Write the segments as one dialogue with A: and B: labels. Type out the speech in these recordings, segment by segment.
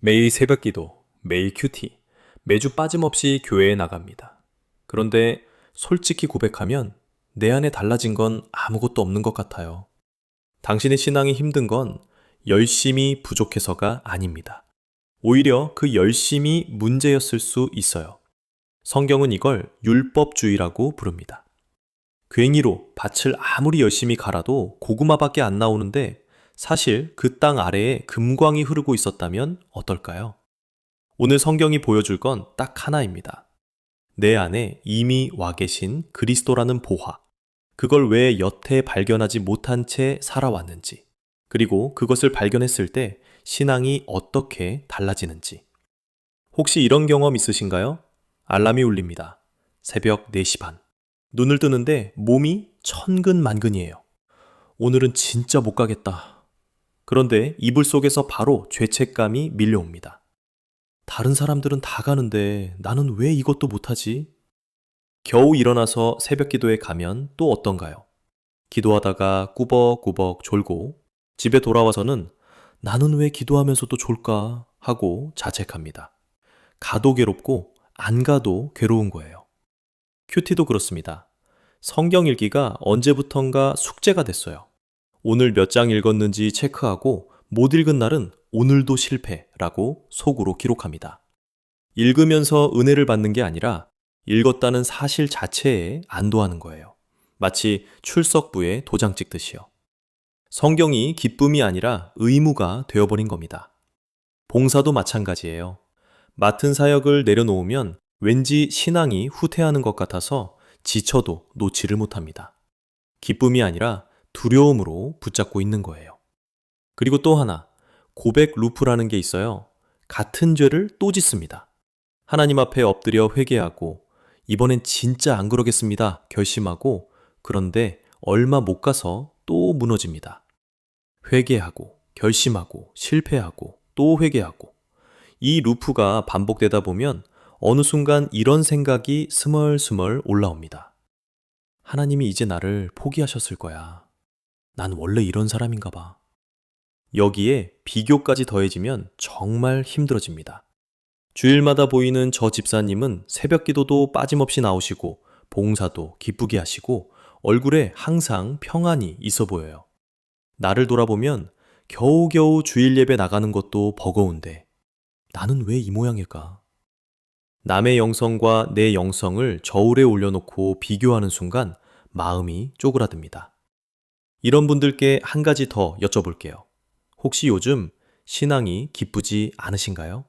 A: 매일 새벽 기도, 매일 큐티, 매주 빠짐없이 교회에 나갑니다. 그런데 솔직히 고백하면 내 안에 달라진 건 아무것도 없는 것 같아요. 당신의 신앙이 힘든 건 열심히 부족해서가 아닙니다. 오히려 그 열심이 문제였을 수 있어요. 성경은 이걸 율법주의라고 부릅니다. 괭이로 밭을 아무리 열심히 갈아도 고구마밖에 안 나오는데 사실 그 땅 아래에 금광이 흐르고 있었다면 어떨까요? 오늘 성경이 보여줄 건 딱 하나입니다. 내 안에 이미 와 계신 그리스도라는 보화. 그걸 왜 여태 발견하지 못한 채 살아왔는지. 그리고 그것을 발견했을 때 신앙이 어떻게 달라지는지. 혹시 이런 경험 있으신가요? 알람이 울립니다. 새벽 4시 반. 눈을 뜨는데 몸이 천근만근이에요. 오늘은 진짜 못 가겠다. 그런데 이불 속에서 바로 죄책감이 밀려옵니다. 다른 사람들은 다 가는데 나는 왜 이것도 못하지? 겨우 일어나서 새벽 기도에 가면 또 어떤가요? 기도하다가 꾸벅꾸벅 졸고 집에 돌아와서는 나는 왜 기도하면서도 졸까 하고 자책합니다. 가도 괴롭고 안 가도 괴로운 거예요. 큐티도 그렇습니다. 성경 읽기가 언제부턴가 숙제가 됐어요. 오늘 몇 장 읽었는지 체크하고 못 읽은 날은 오늘도 실패라고 속으로 기록합니다. 읽으면서 은혜를 받는 게 아니라 읽었다는 사실 자체에 안도하는 거예요. 마치 출석부에 도장 찍듯이요. 성경이 기쁨이 아니라 의무가 되어버린 겁니다. 봉사도 마찬가지예요. 맡은 사역을 내려놓으면 왠지 신앙이 후퇴하는 것 같아서 지쳐도 놓지를 못합니다. 기쁨이 아니라 두려움으로 붙잡고 있는 거예요. 그리고 또 하나, 고백 루프라는 게 있어요. 같은 죄를 또 짓습니다. 하나님 앞에 엎드려 회개하고 이번엔 진짜 안 그러겠습니다 결심하고 그런데 얼마 못 가서 또 무너집니다. 회개하고 결심하고 실패하고 또 회개하고 이 루프가 반복되다 보면 어느 순간 이런 생각이 스멀스멀 올라옵니다. 하나님이 이제 나를 포기하셨을 거야. 난 원래 이런 사람인가 봐. 여기에 비교까지 더해지면 정말 힘들어집니다. 주일마다 보이는 저 집사님은 새벽 기도도 빠짐없이 나오시고 봉사도 기쁘게 하시고 얼굴에 항상 평안이 있어 보여요. 나를 돌아보면 겨우겨우 주일 예배 나가는 것도 버거운데 나는 왜 이 모양일까? 남의 영성과 내 영성을 저울에 올려놓고 비교하는 순간 마음이 쪼그라듭니다. 이런 분들께 한 가지 더 여쭤볼게요. 혹시 요즘 신앙이 기쁘지 않으신가요?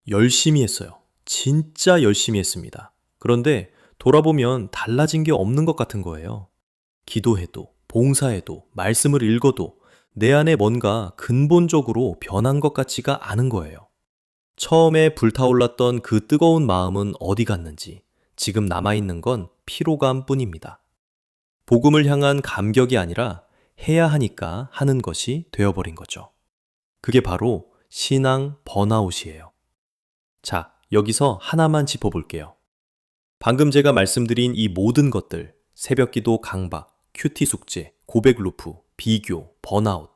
A: 열심히 했어요. 진짜 열심히 했습니다. 그런데 돌아보면 달라진 게 없는 것 같은 거예요. 기도해도, 봉사해도, 말씀을 읽어도 내 안에 뭔가 근본적으로 변한 것 같지가 않은 거예요. 처음에 불타올랐던 그 뜨거운 마음은 어디 갔는지 지금 남아있는 건 피로감 뿐입니다. 복음을 향한 감격이 아니라 해야 하니까 하는 것이 되어버린 거죠. 그게 바로 신앙 번아웃이에요. 자, 여기서 하나만 짚어볼게요. 방금 제가 말씀드린 이 모든 것들, 새벽기도 강박, 큐티 숙제, 고백 루프, 비교, 번아웃,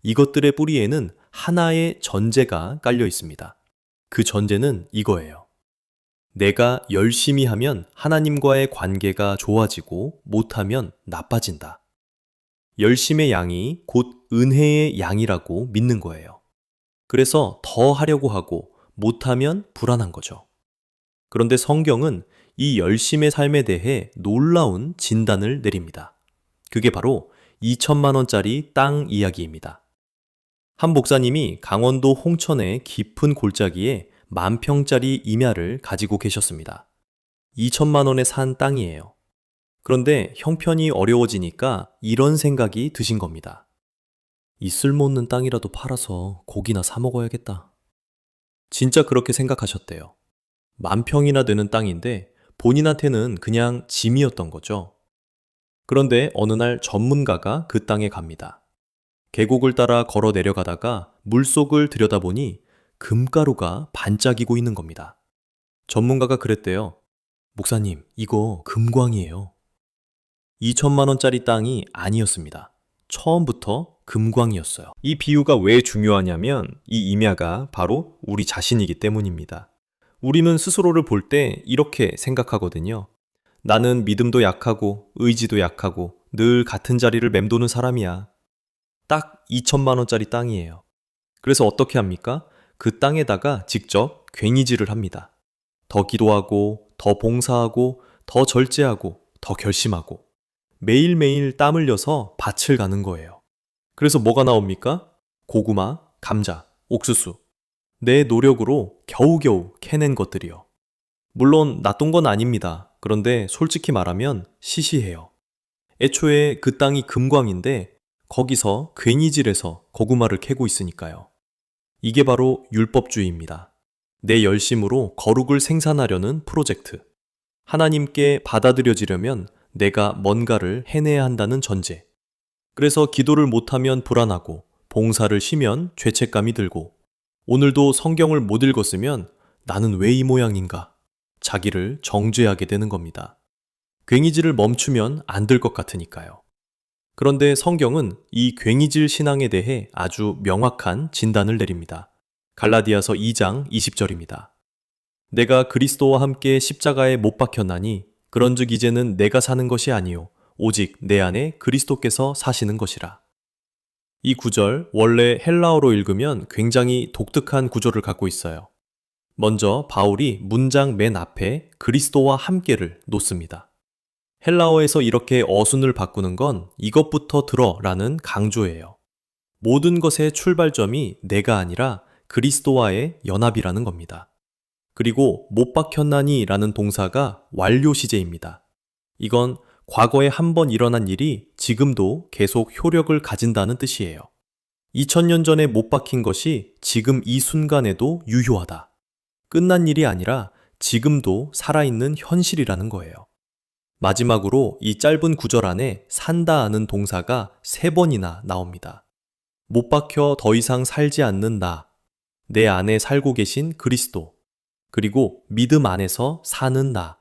A: 이것들의 뿌리에는 하나의 전제가 깔려 있습니다. 그 전제는 이거예요. 내가 열심히 하면 하나님과의 관계가 좋아지고 못하면 나빠진다. 열심의 양이 곧 은혜의 양이라고 믿는 거예요. 그래서 더 하려고 하고 못하면 불안한 거죠. 그런데 성경은 이 열심의 삶에 대해 놀라운 진단을 내립니다. 그게 바로 2천만 원짜리 땅 이야기입니다. 한 목사님이 강원도 홍천의 깊은 골짜기에 10,000평짜리 임야를 가지고 계셨습니다. 2천만 원에 산 땅이에요. 그런데 형편이 어려워지니까 이런 생각이 드신 겁니다. 이 쓸모없는 땅이라도 팔아서 고기나 사 먹어야겠다. 진짜 그렇게 생각하셨대요. 10,000평이나 되는 땅인데 본인한테는 그냥 짐이었던 거죠. 그런데 어느 날 전문가가 그 땅에 갑니다. 계곡을 따라 걸어 내려가다가 물속을 들여다보니 금가루가 반짝이고 있는 겁니다. 전문가가 그랬대요. 목사님, 이거 금광이에요. 2천만 원짜리 땅이 아니었습니다. 처음부터 금광이었어요. 이 비유가 왜 중요하냐면 이 임야가 바로 우리 자신이기 때문입니다. 우리는 스스로를 볼 때 이렇게 생각하거든요. 나는 믿음도 약하고 의지도 약하고 늘 같은 자리를 맴도는 사람이야. 딱 2천만 원짜리 땅이에요. 그래서 어떻게 합니까? 그 땅에다가 직접 괭이질을 합니다. 더 기도하고, 더 봉사하고, 더 절제하고, 더 결심하고, 매일매일 땀 흘려서 밭을 가는 거예요. 그래서 뭐가 나옵니까? 고구마, 감자, 옥수수. 내 노력으로 겨우겨우 캐낸 것들이요. 물론 나쁜 건 아닙니다. 그런데 솔직히 말하면 시시해요. 애초에 그 땅이 금광인데 거기서 괭이질해서 고구마를 캐고 있으니까요. 이게 바로 율법주의입니다. 내 열심으로 거룩을 생산하려는 프로젝트. 하나님께 받아들여지려면 내가 뭔가를 해내야 한다는 전제. 그래서 기도를 못하면 불안하고, 봉사를 쉬면 죄책감이 들고, 오늘도 성경을 못 읽었으면 나는 왜 이 모양인가? 자기를 정죄하게 되는 겁니다. 괭이질을 멈추면 안 될 것 같으니까요. 그런데 성경은 이 괭이질 신앙에 대해 아주 명확한 진단을 내립니다. 갈라디아서 2장 20절입니다. 내가 그리스도와 함께 십자가에 못 박혔나니 그런즉 이제는 내가 사는 것이 아니요 오직 내 안에 그리스도께서 사시는 것이라. 이 구절 원래 헬라어로 읽으면 굉장히 독특한 구조를 갖고 있어요. 먼저 바울이 문장 맨 앞에 그리스도와 함께를 놓습니다. 헬라어에서 이렇게 어순을 바꾸는 건 이것부터 들어라는 강조예요. 모든 것의 출발점이 내가 아니라 그리스도와의 연합이라는 겁니다. 그리고 못 박혔나니 라는 동사가 완료 시제입니다. 이건 과거에 한 번 일어난 일이 지금도 계속 효력을 가진다는 뜻이에요. 2000년 전에 못 박힌 것이 지금 이 순간에도 유효하다. 끝난 일이 아니라 지금도 살아있는 현실이라는 거예요. 마지막으로 이 짧은 구절 안에 산다하는 동사가 3번이나 나옵니다. 못 박혀 더 이상 살지 않는 나, 내 안에 살고 계신 그리스도, 그리고 믿음 안에서 사는 나.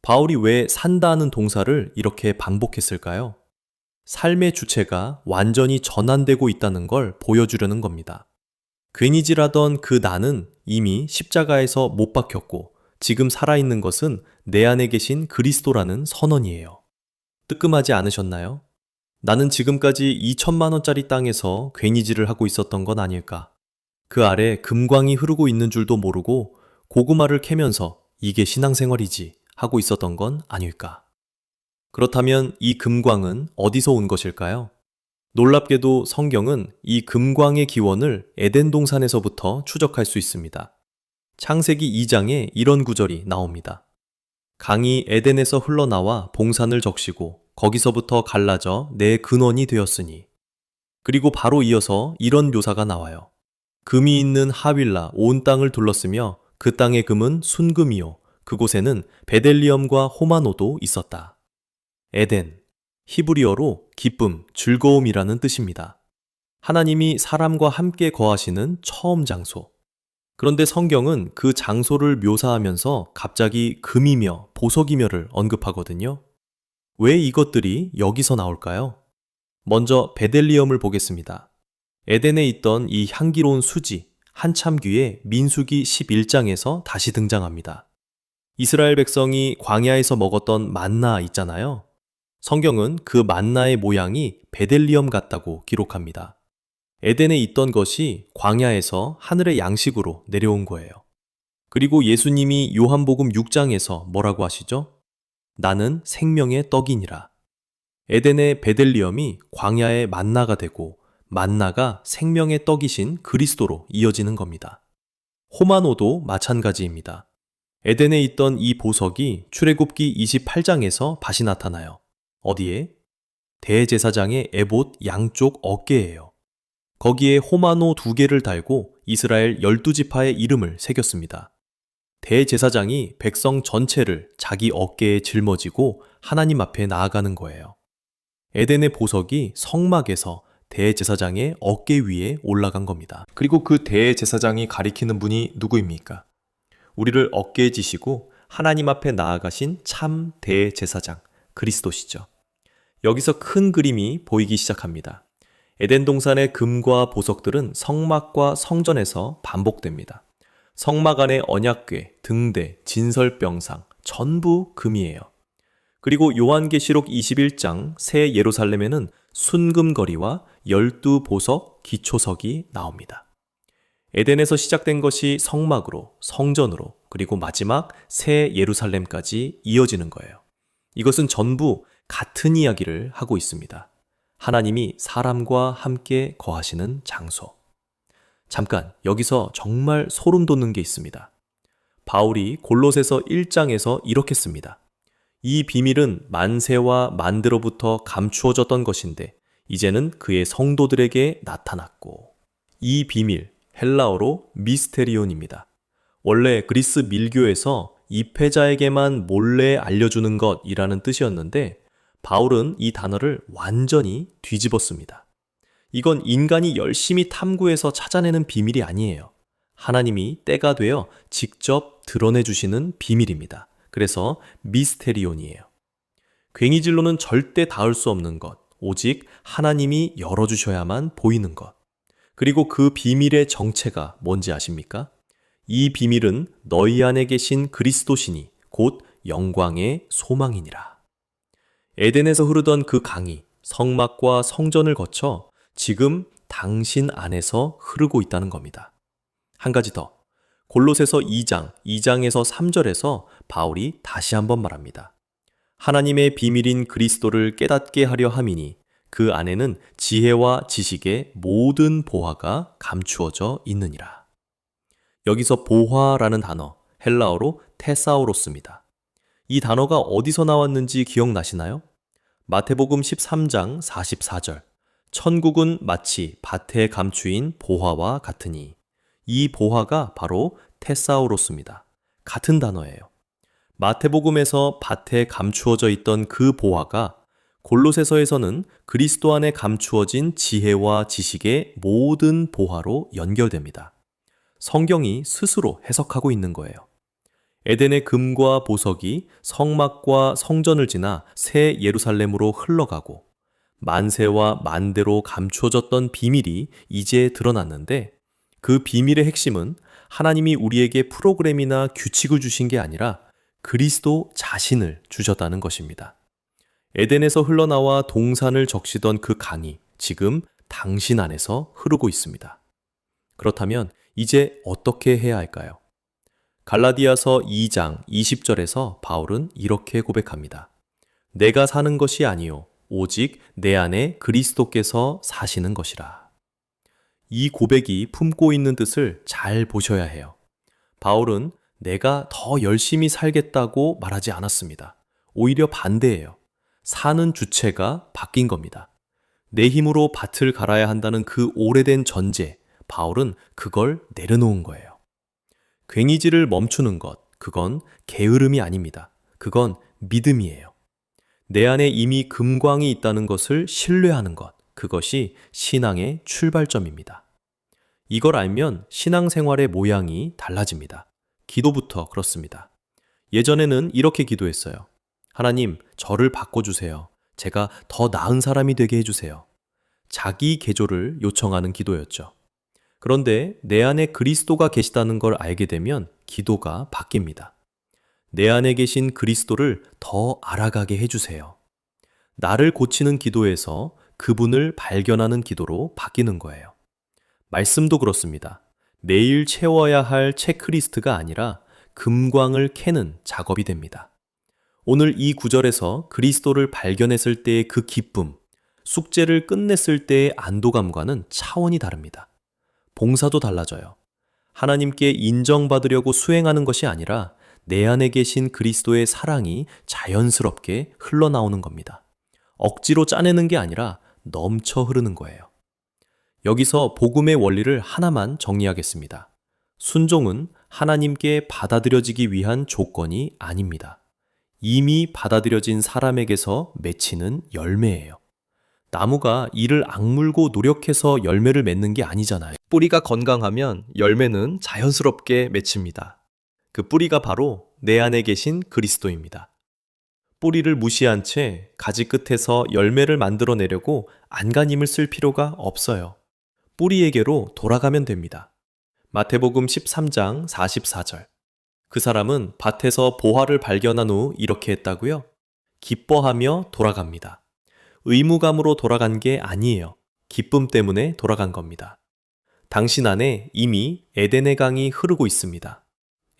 A: 바울이 왜 산다는 동사를 이렇게 반복했을까요? 삶의 주체가 완전히 전환되고 있다는 걸 보여주려는 겁니다. 괭이질하던 그 나는 이미 십자가에서 못 박혔고 지금 살아있는 것은 내 안에 계신 그리스도라는 선언이에요. 뜨끔하지 않으셨나요? 나는 지금까지 2천만 원짜리 땅에서 괭이질을 하고 있었던 건 아닐까? 그 아래 금광이 흐르고 있는 줄도 모르고 고구마를 캐면서 이게 신앙생활이지 하고 있었던 건 아닐까? 그렇다면 이 금광은 어디서 온 것일까요? 놀랍게도 성경은 이 금광의 기원을 에덴 동산에서부터 추적할 수 있습니다. 창세기 2장에 이런 구절이 나옵니다. 강이 에덴에서 흘러나와 봉산을 적시고 거기서부터 갈라져 내 근원이 되었으니. 그리고 바로 이어서 이런 묘사가 나와요. 금이 있는 하윌라 온 땅을 둘렀으며 그 땅의 금은 순금이요 그곳에는 베델리엄과 호마노도 있었다. 에덴, 히브리어로 기쁨, 즐거움이라는 뜻입니다. 하나님이 사람과 함께 거하시는 처음 장소. 그런데 성경은 그 장소를 묘사하면서 갑자기 금이며 보석이며를 언급하거든요. 왜 이것들이 여기서 나올까요? 먼저 베델리엄을 보겠습니다. 에덴에 있던 이 향기로운 수지, 한참 뒤에 민수기 11장에서 다시 등장합니다. 이스라엘 백성이 광야에서 먹었던 만나 있잖아요. 성경은 그 만나의 모양이 베델리엄 같다고 기록합니다. 에덴에 있던 것이 광야에서 하늘의 양식으로 내려온 거예요. 그리고 예수님이 요한복음 6장에서 뭐라고 하시죠? 나는 생명의 떡이니라. 에덴의 베델리엄이 광야의 만나가 되고 만나가 생명의 떡이신 그리스도로 이어지는 겁니다. 호마노도 마찬가지입니다. 에덴에 있던 이 보석이 출애굽기 28장에서 다시 나타나요. 어디에? 대제사장의 에봇 양쪽 어깨예요. 거기에 호마노 2개를 달고 이스라엘 12지파의 이름을 새겼습니다. 대제사장이 백성 전체를 자기 어깨에 짊어지고 하나님 앞에 나아가는 거예요. 에덴의 보석이 성막에서 대제사장의 어깨 위에 올라간 겁니다. 그리고 그 대제사장이 가리키는 분이 누구입니까? 우리를 어깨에 지시고 하나님 앞에 나아가신 참 대제사장 그리스도시죠. 여기서 큰 그림이 보이기 시작합니다. 에덴 동산의 금과 보석들은 성막과 성전에서 반복됩니다. 성막 안의 언약궤, 등대, 진설병상 전부 금이에요. 그리고 요한계시록 21장 새 예루살렘에는 순금거리와 12보석 기초석이 나옵니다. 에덴에서 시작된 것이 성막으로, 성전으로, 그리고 마지막 새 예루살렘까지 이어지는 거예요. 이것은 전부 같은 이야기를 하고 있습니다. 하나님이 사람과 함께 거하시는 장소. 잠깐, 여기서 정말 소름 돋는 게 있습니다. 바울이 골로새서 1장에서 이렇게 씁니다. 이 비밀은 만세와 만대로부터 감추어졌던 것인데 이제는 그의 성도들에게 나타났고, 이 비밀, 헬라어로 미스테리온입니다. 원래 그리스 밀교에서 입회자에게만 몰래 알려주는 것이라는 뜻이었는데 바울은 이 단어를 완전히 뒤집었습니다. 이건 인간이 열심히 탐구해서 찾아내는 비밀이 아니에요. 하나님이 때가 되어 직접 드러내주시는 비밀입니다. 그래서 미스테리온이에요. 괭이질로는 절대 닿을 수 없는 것, 오직 하나님이 열어주셔야만 보이는 것. 그리고 그 비밀의 정체가 뭔지 아십니까? 이 비밀은 너희 안에 계신 그리스도시니 곧 영광의 소망이니라. 에덴에서 흐르던 그 강이 성막과 성전을 거쳐 지금 당신 안에서 흐르고 있다는 겁니다. 한 가지 더. 골로새서 2장에서 3절에서 바울이 다시 한번 말합니다. 하나님의 비밀인 그리스도를 깨닫게 하려 함이니 그 안에는 지혜와 지식의 모든 보화가 감추어져 있느니라. 여기서 보화라는 단어, 헬라어로 테사우로스입니다. 이 단어가 어디서 나왔는지 기억나시나요? 마태복음 13장 44절. 천국은 마치 밭에 감추인 보화와 같으니, 이 보화가 바로 테사우로스입니다. 같은 단어예요. 마태복음에서 밭에 감추어져 있던 그 보화가 골로새서에서는 그리스도 안에 감추어진 지혜와 지식의 모든 보화로 연결됩니다. 성경이 스스로 해석하고 있는 거예요. 에덴의 금과 보석이 성막과 성전을 지나 새 예루살렘으로 흘러가고 만세와 만대로 감추어졌던 비밀이 이제 드러났는데 그 비밀의 핵심은 하나님이 우리에게 프로그램이나 규칙을 주신 게 아니라 그리스도 자신을 주셨다는 것입니다. 에덴에서 흘러나와 동산을 적시던 그 강이 지금 당신 안에서 흐르고 있습니다. 그렇다면 이제 어떻게 해야 할까요? 갈라디아서 2장 20절에서 바울은 이렇게 고백합니다. 내가 사는 것이 아니요 오직 내 안에 그리스도께서 사시는 것이라. 이 고백이 품고 있는 뜻을 잘 보셔야 해요. 바울은 내가 더 열심히 살겠다고 말하지 않았습니다. 오히려 반대예요. 사는 주체가 바뀐 겁니다. 내 힘으로 밭을 갈아야 한다는 그 오래된 전제, 바울은 그걸 내려놓은 거예요. 괭이질을 멈추는 것, 그건 게으름이 아닙니다. 그건 믿음이에요. 내 안에 이미 금광이 있다는 것을 신뢰하는 것, 그것이 신앙의 출발점입니다. 이걸 알면 신앙생활의 모양이 달라집니다. 기도부터 그렇습니다. 예전에는 이렇게 기도했어요. 하나님, 저를 바꿔주세요. 제가 더 나은 사람이 되게 해주세요. 자기 개조를 요청하는 기도였죠. 그런데 내 안에 그리스도가 계시다는 걸 알게 되면 기도가 바뀝니다. 내 안에 계신 그리스도를 더 알아가게 해주세요. 나를 고치는 기도에서 그분을 발견하는 기도로 바뀌는 거예요. 말씀도 그렇습니다. 매일 채워야 할 체크리스트가 아니라 금광을 캐는 작업이 됩니다. 오늘 이 구절에서 그리스도를 발견했을 때의 그 기쁨, 숙제를 끝냈을 때의 안도감과는 차원이 다릅니다. 봉사도 달라져요. 하나님께 인정받으려고 수행하는 것이 아니라 내 안에 계신 그리스도의 사랑이 자연스럽게 흘러나오는 겁니다. 억지로 짜내는 게 아니라 넘쳐 흐르는 거예요. 여기서 복음의 원리를 하나만 정리하겠습니다. 순종은 하나님께 받아들여지기 위한 조건이 아닙니다. 이미 받아들여진 사람에게서 맺히는 열매예요. 나무가 이를 악물고 노력해서 열매를 맺는 게 아니잖아요. 뿌리가 건강하면 열매는 자연스럽게 맺힙니다. 그 뿌리가 바로 내 안에 계신 그리스도입니다. 뿌리를 무시한 채 가지 끝에서 열매를 만들어내려고 안간힘을 쓸 필요가 없어요. 뿌리에게로 돌아가면 됩니다. 마태복음 13장 44절. 그 사람은 밭에서 보화를 발견한 후 이렇게 했다고요? 기뻐하며 돌아갑니다. 의무감으로 돌아간 게 아니에요. 기쁨 때문에 돌아간 겁니다. 당신 안에 이미 에덴의 강이 흐르고 있습니다.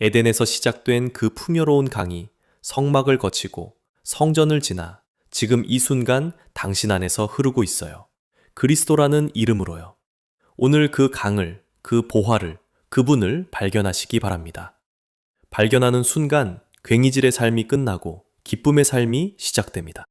A: 에덴에서 시작된 그 풍요로운 강이 성막을 거치고 성전을 지나 지금 이 순간 당신 안에서 흐르고 있어요. 그리스도라는 이름으로요. 오늘 그 강을, 그 보화를, 그분을 발견하시기 바랍니다. 발견하는 순간 괭이질의 삶이 끝나고 기쁨의 삶이 시작됩니다.